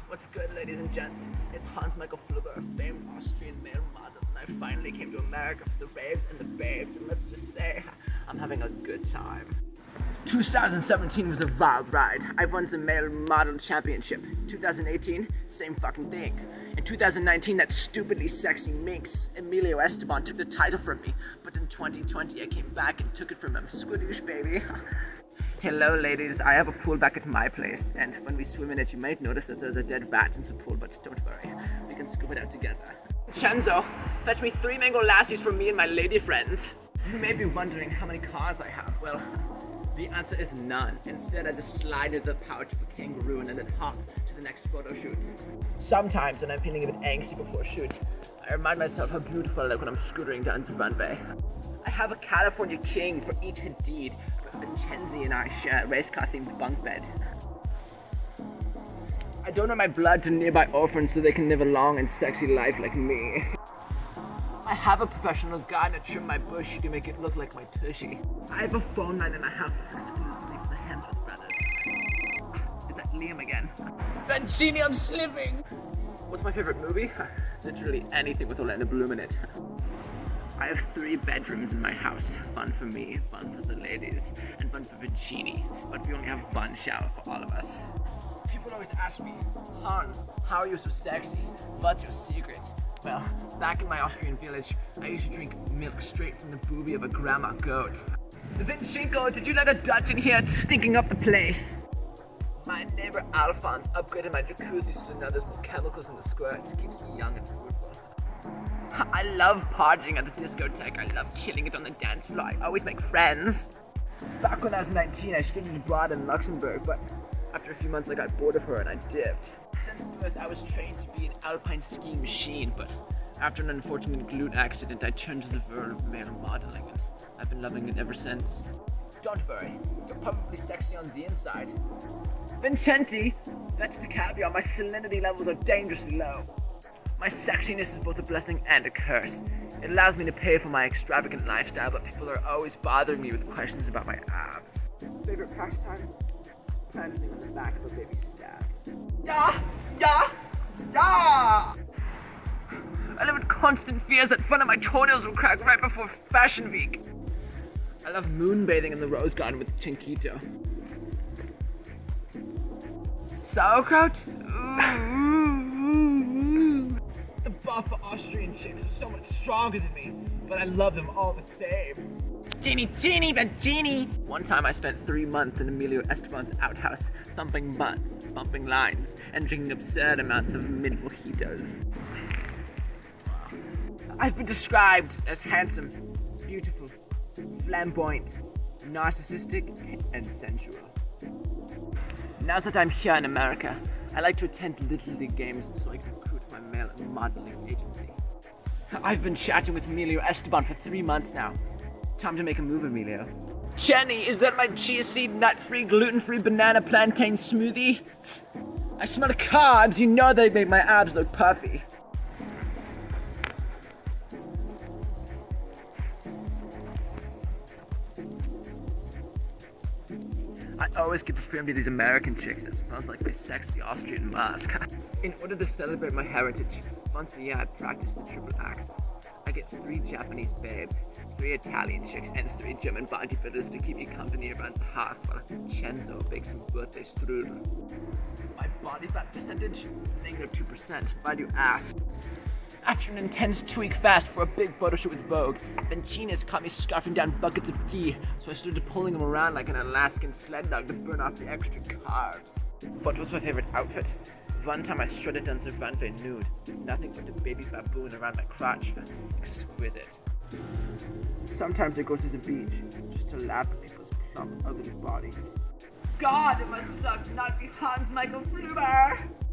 What's good, ladies and gents? It's Hans Michael Floober, a famed Austrian male model, and I finally came to America for the raves and the babes, and let's just say, I'm having a good time. 2017 was a wild ride. I won the male model championship. 2018, same fucking thing. In 2019, that stupidly sexy minx, Emilio Esteban, took the title from me. But in 2020, I came back and took it from him. Squidoosh, baby. Hello, ladies. I have a pool back at my place, and when we swim in it, you might notice that there's a dead rat in the pool, but don't worry. We can scoop it out together. Chenzo, fetch me 3 mango lassies for me and my lady friends. You may be wondering how many cars I have. Well, the answer is none. Instead, I just slide into the pouch of a kangaroo and then hop to the next photo shoot. Sometimes, when I'm feeling a bit angsty before a shoot, I remind myself how beautiful I look when I'm scootering down the runway. I have a California king for each Hadid, but Vincenzi and I share a race car themed bunk bed. I donate my blood to nearby orphans so they can live a long and sexy life like me. I have a professional guy to trim my bush to make it look like my tushy. I have a phone line in my house that's exclusively for the Hemsworth brothers. Is that Liam again? Genie, I'm slipping! What's my favorite movie? Literally anything with Orlando Bloom in it. I have 3 bedrooms in my house. One for me, one for the ladies, and one for Virginie. But we only have one shower for all of us. People always ask me, Hans, how are you so sexy? What's your secret? Well, back in my Austrian village, I used to drink milk straight from the boobie of a grandma goat. Vinchenko, did you let a Dutch in here? It's stinking up the place. My neighbor Alphonse upgraded my jacuzzi so now there's more chemicals in the squirts. Keeps me young and fruitful. I love partying at the discotheque. I love killing it on the dance floor. I always make friends. Back when I was 19, I studied abroad in Luxembourg, but after a few months I got bored of her and I dipped. Since birth, I was trained to be an alpine skiing machine, but after an unfortunate glute accident, I turned to the world of male modeling, and I've been loving it ever since. Don't worry, you're probably sexy on the inside. Vincenti, that's the caveat. My salinity levels are dangerously low. My sexiness is both a blessing and a curse. It allows me to pay for my extravagant lifestyle, but people are always bothering me with questions about my abs. Favorite pastime? Prancing on the back of a baby stag. Yeah! I live in constant fears that one of my toenails will crack right before Fashion Week. I love moonbathing in the rose garden with Chiquito. Sauerkraut? The buffer Austrian chicks are so much stronger than me, but I love them all the same. Genie! One time I spent 3 months in Emilio Esteban's outhouse, thumping butts, bumping lines, and drinking absurd amounts of mint mojitos. I've been described as handsome, beautiful, flamboyant, narcissistic, and sensual. Now that I'm here in America, I like to attend Little League games so I can recruit for my male modeling agency. I've been chatting with Emilio Esteban for 3 months now. Time to make a move, Emilio. Jenny, is that my chia seed, nut-free, gluten-free banana plantain smoothie? I smell carbs. You know they make my abs look puffy. I always get perfumed to these American chicks that smells like my sexy Austrian musk. In order to celebrate my heritage, once a year I practice the triple axis. I get 3 Japanese babes, 3 Italian chicks, and 3 German bodybuilders to keep me company around the hearth while Chenzo bakes some birthday strudel. My body fat percentage? -2%. Why do you ask? After an intense 2-week fast for a big photo shoot with Vogue, Vincina's caught me scarfing down buckets of tea, so I started pulling them around like an Alaskan sled dog to burn off the extra carbs. What was my favorite outfit? One time I strutted down the runway nude, with nothing but a baby baboon around my crotch. Exquisite. Sometimes I go to the beach, just to laugh at people's plump, ugly bodies. God, it must suck not to be Hans Michael Floober!